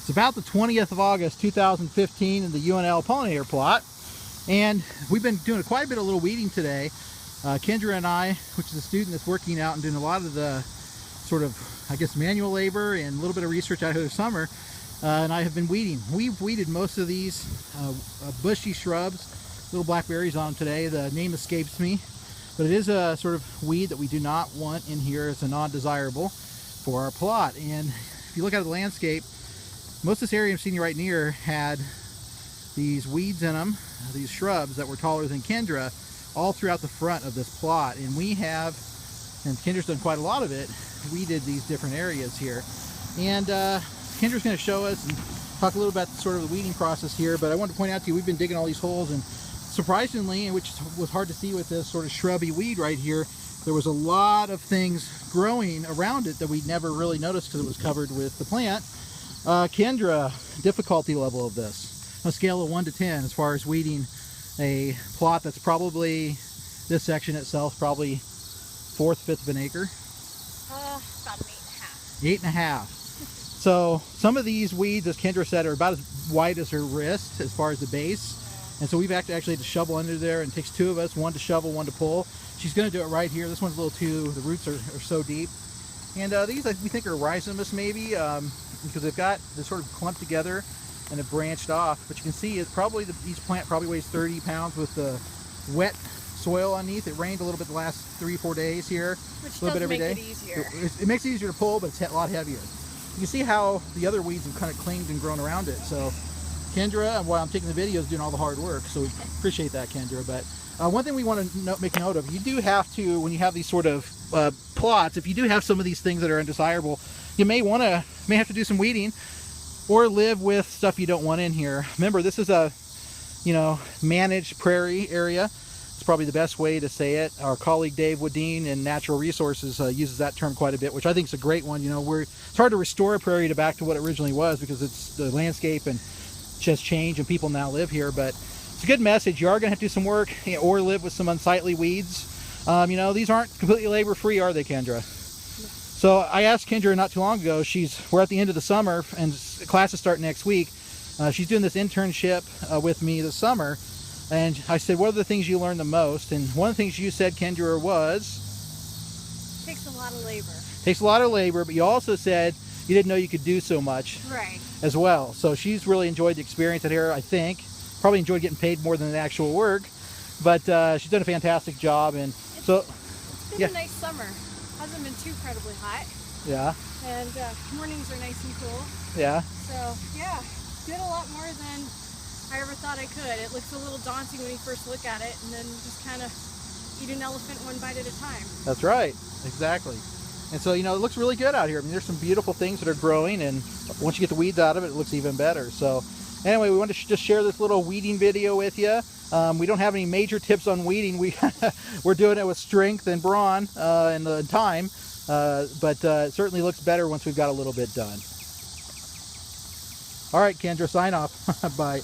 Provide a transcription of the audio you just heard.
It's about the 20th of August 2015 in the UNL Pollinator plot, and we've been doing quite a bit of little weeding today. Kendra and I, which is a student that's working out and doing a lot of the sort of, I guess, manual labor and a little bit of research out here this summer, and I have been weeding. We've weeded most of these bushy shrubs, little blackberries on them today. The name escapes me, but it is a sort of weed that we do not want in here as a non-desirable for our plot. And if you look at the landscape, most of this area I'm seeing right near had these weeds in them, these shrubs that were taller than Kendra, all throughout the front of this plot. And we have, and Kendra's done quite a lot of it, weeded these different areas here. And Kendra's going to show us and talk a little about sort of the weeding process here, but I wanted to point out to you, we've been digging all these holes, and surprisingly, which was hard to see with this sort of shrubby weed right here, there was a lot of things growing around it that we'd never really noticed because it was covered with the plant. Kendra, difficulty level of this, on a scale of 1 to 10 as far as weeding a plot that's probably, this section itself, probably 4th, 5th of an acre. About an 8.5. 8.5. So some of these weeds, as Kendra said, are about as wide as her wrist as far as the base. And so we've actually had to shovel under there, and it takes 2 of us, 1 to shovel, 1 to pull. She's going to do it right here. This one's a little too, the roots are so deep. And these we think are rhizomus maybe, because they've got, they're sort of clumped together and have branched off. But you can see it's probably, each plant probably weighs 30 pounds with the wet soil underneath. It rained a little bit the last 3-4 days here. Which a little bit every make day. it easier. It makes it easier to pull, but it's a lot heavier. You can see how the other weeds have kind of clinged and grown around it. So Kendra, while I'm taking the video, is doing all the hard work. So we appreciate that, Kendra. But one thing we want to make note of, you do have to, when you have these sort of plots, if you do have some of these things that are undesirable, you may have to do some weeding or live with stuff you don't want in here. Remember, this is a, managed prairie area. It's probably the best way to say it. Our colleague Dave Woodine in Natural Resources uses that term quite a bit, which I think is a great one. It's hard to restore a prairie back to what it originally was because it's the landscape and just changed and people now live here. But it's a good message. You are going to have to do some work or live with some unsightly weeds. These aren't completely labor-free, are they, Kendra? So I asked Kendra not too long ago, we're at the end of the summer and classes start next week. She's doing this internship with me this summer. And I said, what are the things you learned the most? And one of the things you said, Kendra, was? Takes a lot of labor. Takes a lot of labor, but you also said you didn't know you could do so much. Right. As well. So she's really enjoyed the experience out here, I think. Probably enjoyed getting paid more than the actual work. But she's done a fantastic job. And it's been a nice summer. Hasn't been too incredibly hot. Yeah. And mornings are nice and cool. Yeah. So yeah, did a lot more than I ever thought I could. It looks a little daunting when you first look at it, and then just kind of eat an elephant one bite at a time. That's right. Exactly. And so, it looks really good out here. I mean, there's some beautiful things that are growing, and once you get the weeds out of it, it looks even better. So anyway, we wanted to just share this little weeding video with you. We don't have any major tips on weeding. We're doing it with strength and brawn and time, but it certainly looks better once we've got a little bit done. All right, Kendra, sign off. Bye.